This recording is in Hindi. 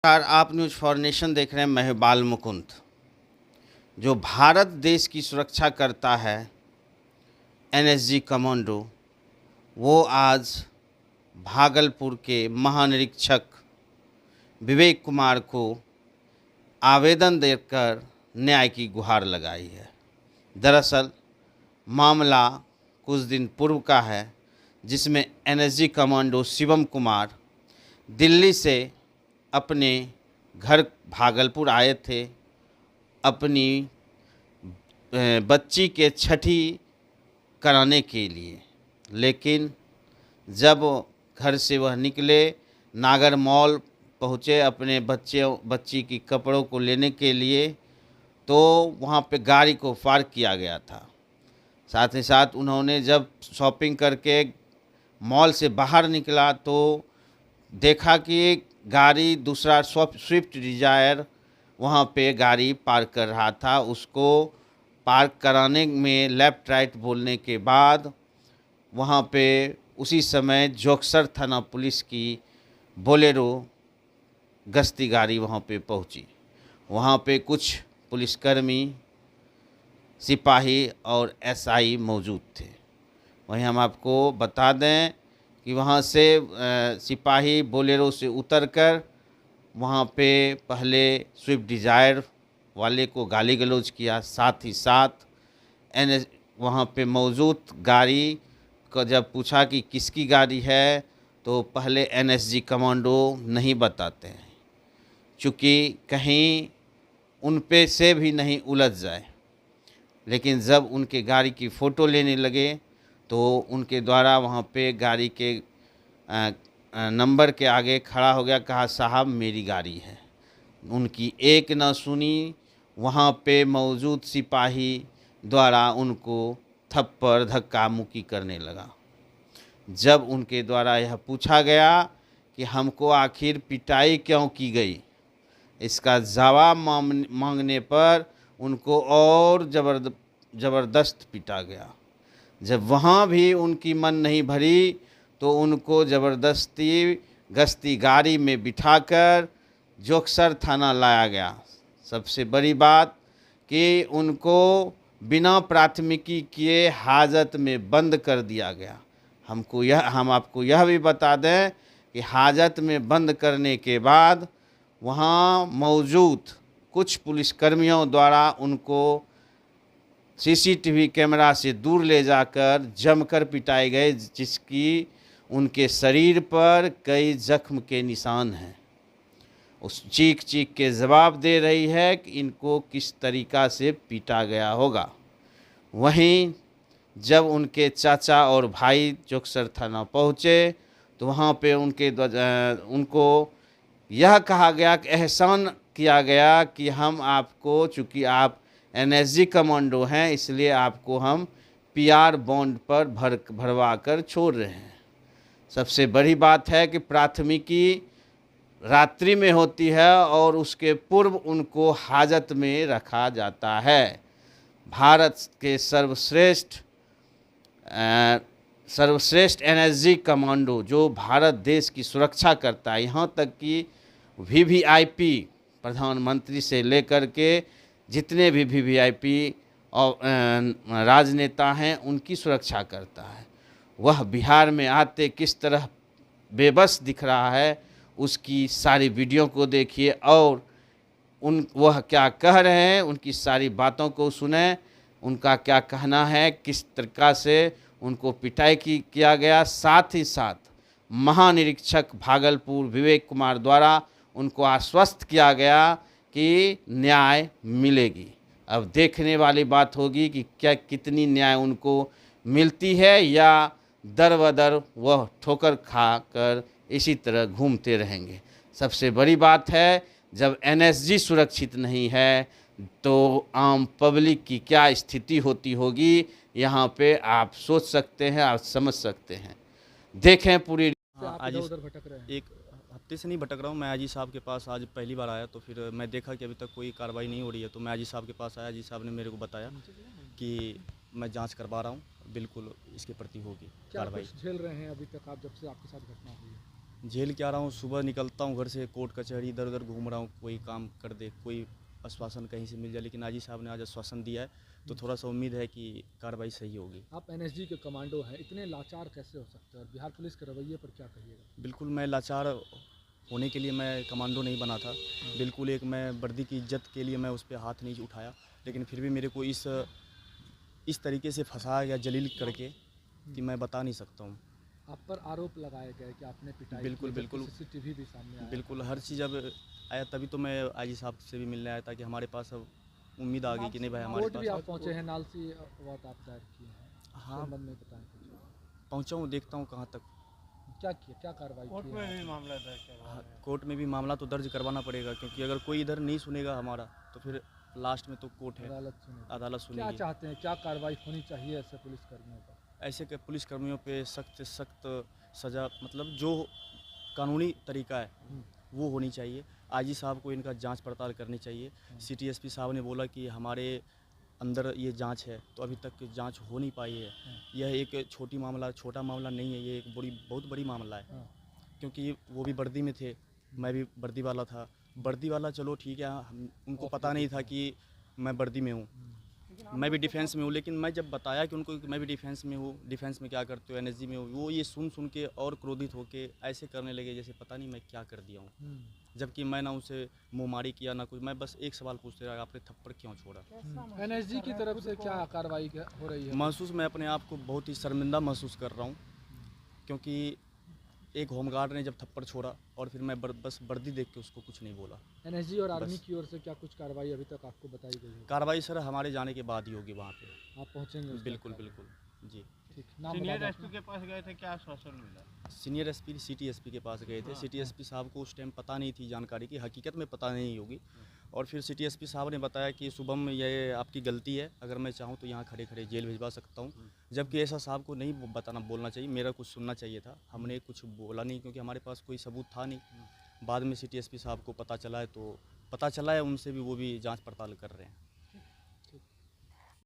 नमस्कार, आप न्यूज़ फॉर नेशन देख रहे हैं। मैं हूं बाल मुकुंद। जो भारत देश की सुरक्षा करता है एनएसजी कमांडो, वो आज भागलपुर के महानिरीक्षक विवेक कुमार को आवेदन देकर न्याय की गुहार लगाई है। दरअसल मामला कुछ दिन पूर्व का है, जिसमें एनएसजी कमांडो शिवम कुमार दिल्ली से अपने घर भागलपुर आए थे अपनी बच्ची के छठी कराने के लिए। लेकिन जब घर से वह निकले, नागर मॉल पहुँचे अपने बच्ची की कपड़ों को लेने के लिए, तो वहाँ पे गाड़ी को पार्क किया गया था। साथ ही साथ उन्होंने जब शॉपिंग करके मॉल से बाहर निकला तो देखा कि गाड़ी दूसरा स्विफ्ट डिज़ायर वहाँ पे गाड़ी पार्क कर रहा था। उसको पार्क कराने में लेफ़्ट राइट बोलने के बाद वहाँ पे उसी समय जोक्सर थाना पुलिस की बोलेरो गश्ती गाड़ी वहाँ पे पहुँची। वहाँ पे कुछ पुलिसकर्मी, सिपाही और एसआई मौजूद थे। वहीं हम आपको बता दें कि वहाँ से सिपाही बोलेरो से उतरकर वहाँ पे पहले स्विफ्ट डिज़ायर वाले को गाली गलौज किया। साथ ही साथ वहाँ पे मौजूद गाड़ी को जब पूछा कि किसकी गाड़ी है, तो पहले एनएसजी कमांडो नहीं बताते हैं, चूँकि कहीं उन पे से भी नहीं उलझ जाए। लेकिन जब उनके गाड़ी की फ़ोटो लेने लगे तो उनके द्वारा वहाँ पे गाड़ी के नंबर के आगे खड़ा हो गया, कहा साहब मेरी गाड़ी है। उनकी एक न सुनी, वहाँ पे मौजूद सिपाही द्वारा उनको थप्पड़ धक्का मुक्की करने लगा। जब उनके द्वारा यह पूछा गया कि हमको आखिर पिटाई क्यों की गई, इसका जवाब मांगने पर उनको और ज़बरदस्त पीटा गया। जब वहाँ भी उनकी मन नहीं भरी तो उनको ज़बरदस्ती गश्ती गाड़ी में बिठाकर जोक्सर थाना लाया गया। सबसे बड़ी बात कि उनको बिना प्राथमिकी किए हाजत में बंद कर दिया गया। हम आपको यह भी बता दें कि हाजत में बंद करने के बाद वहाँ मौजूद कुछ पुलिसकर्मियों द्वारा उनको सीसीटीवी कैमरा से दूर ले जाकर जमकर पिटाए गए, जिसकी उनके शरीर पर कई जख्म के निशान हैं। उस चीख के जवाब दे रही है कि इनको किस तरीक़ा से पीटा गया होगा। वहीं जब उनके चाचा और भाई जोक्सर थाना पहुँचे तो वहाँ पे उनको यह कहा गया कि एहसान किया गया कि हम आपको, चूँकि आप एनएसजी कमांडो हैं, इसलिए आपको हम पीआर बॉन्ड पर भरवा कर छोड़ रहे हैं। सबसे बड़ी बात है कि प्राथमिकी रात्रि में होती है और उसके पूर्व उनको हाजत में रखा जाता है। भारत के सर्वश्रेष्ठ एनएसजी कमांडो जो भारत देश की सुरक्षा करता है, यहाँ तक कि वीवीआईपी प्रधानमंत्री से लेकर के जितने भी वीवीआईपी और राजनेता हैं उनकी सुरक्षा करता है। वह बिहार में आते किस तरह बेबस दिख रहा है, उसकी सारी वीडियो को देखिए और वह क्या कह रहे हैं, उनकी सारी बातों को सुने, उनका क्या कहना है, किस तरीक़ा से उनको पिटाई किया गया। साथ ही साथ महानिरीक्षक भागलपुर विवेक कुमार द्वारा उनको आश्वस्त किया गया कि न्याय मिलेगी। अब देखने वाली बात होगी कि क्या कितनी न्याय उनको मिलती है या दर बदर वह ठोकर खा कर इसी तरह घूमते रहेंगे। सबसे बड़ी बात है, जब एनएसजी सुरक्षित नहीं है तो आम पब्लिक की क्या स्थिति होती होगी, यहाँ पे आप सोच सकते हैं, आप समझ सकते हैं। देखें पूरी। हाँ, आज उधर भटक रहे हैं। एक हफ्ते से नहीं भटक रहा हूँ। मैं आजी साहब के पास आज पहली बार आया, तो फिर मैं देखा कि अभी तक कोई कार्रवाई नहीं हो रही है, तो मैं आजी साहब के पास आया। आजी साहब ने मेरे को बताया कि मैं जांच करवा रहा हूँ, बिल्कुल इसके प्रति होगी कार्रवाई। झेल रहे हैं अभी तक आप, जब से आपके साथ घटना हुई है? झेल क्या रहा हूँ, सुबह निकलता हूँ घर से, कोर्ट कचहरी इधर उधर घूम रहा हूँ, कोई काम कर दे, कोई आश्वासन कहीं से मिल जाए। लेकिन आजी साहब ने आज आश्वासन दिया है, तो थोड़ा सा उम्मीद है कि कार्रवाई सही होगी। आप एनएसजी के कमांडो हैं, इतने लाचार कैसे हो सकते हैं और बिहार पुलिस के रवैये पर क्या कहिएगा? बिल्कुल, मैं लाचार होने के लिए मैं कमांडो नहीं बना था। बिल्कुल एक मैं वर्दी की इज्जत के लिए मैं उस पर हाथ नहीं उठाया, लेकिन फिर भी मेरे को इस तरीके से फंसाया गया, जलील करके, कि मैं बता नहीं सकता हूँ। आप पर आरोप लगाए गए कि आपने पिटाई बिल्कुल, की, जबकि बिल्कुल। सीसीटीवी भी सामने आया। बिल्कुल, हर चीज़ अब आया, तभी तो मैं आईजी साहब से भी मिलने आया था कि हमारे पास अब उम्मीद आ गई कि नहीं भाई हमारे कोर्ट भी आप पास। पहुंचे हैं, नालसी वाद आप दायर किए हैं, हाँ, संबंध में बताएं कुछ। पहुँचा हूँ, देखता हूँ कहाँ तक। क्या किया, क्या कार्रवाई की है? हाँ, कोर्ट में भी मामला तो दर्ज करवाना पड़ेगा, क्योंकि अगर कोई इधर नहीं सुनेगा हमारा, तो फिर लास्ट में तो कोर्ट है, अदालत सुनेगी। अदालत क्या सुनेगी। चाहते हैं, क्या कार्रवाई होनी चाहिए ऐसे पुलिसकर्मियों पर? ऐसे के पुलिसकर्मियों पे सख्त से सख्त सज़ा, मतलब जो कानूनी तरीका है वो होनी चाहिए। आईजी साहब को इनका जांच पड़ताल करनी चाहिए। सिटी एसपी साहब ने बोला कि हमारे अंदर ये जांच है, तो अभी तक जांच हो नहीं पाई है। यह एक छोटा मामला नहीं है, ये एक बहुत बड़ी मामला है। हाँ। क्योंकि वो भी वर्दी में थे, मैं भी वर्दी वाला था। वर्दी वाला चलो ठीक है, उनको पता नहीं था कि मैं वर्दी में हूँ, मैं भी डिफेंस में हूँ। लेकिन मैं जब बताया कि उनको कि मैं भी डिफेंस में हूँ, डिफेंस में क्या करते हो, एनएसजी में हूँ, वो ये सुन के और क्रोधित होके ऐसे करने लगे जैसे पता नहीं मैं क्या कर दिया हूँ। जबकि मैं ना उनसे मुँहमारी किया ना कुछ, मैं बस एक सवाल पूछते रहा, आपने थप्पड़ क्यों छोड़ा। एनएसजी की तरफ से क्या कार्रवाई हो रही है? महसूस मैं अपने आप को बहुत ही शर्मिंदा महसूस कर रहा हूँ, क्योंकि एक होमगार्ड ने जब थप्पड़ छोड़ा और फिर मैं बस वर्दी देख के उसको कुछ नहीं बोला। एनएसजी और आर्मी बस। की ओर से क्या कुछ कार्रवाई अभी तक आपको बताई गई है? कार्रवाई सर हमारे जाने के बाद ही होगी वहाँ पे। आप पहुंचेंगे उसके बिल्कुल बाद? बिल्कुल जी। ठीक, नाम सीनियर बता एसपी के पास गए थे, क्या आश्वासन मिला? सीनियर एसपी सिटी एसपी के पास गए थे। सिटी एसपी साहब को उस टाइम पता नहीं थी जानकारी की, हकीकत में पता नहीं होगी। और फिर सिटी एसपी साहब ने बताया कि शुभम ये आपकी गलती है, अगर मैं चाहूँ तो यहाँ खड़े खड़े जेल भिजवा सकता हूँ। जबकि ऐसा साहब को नहीं बोलना चाहिए, मेरा कुछ सुनना चाहिए था। हमने कुछ बोला नहीं, क्योंकि हमारे पास कोई सबूत था नहीं। बाद में सिटी एसपी साहब को पता चला है, तो पता चला है उनसे भी, वो भी जाँच पड़ताल कर रहे हैं।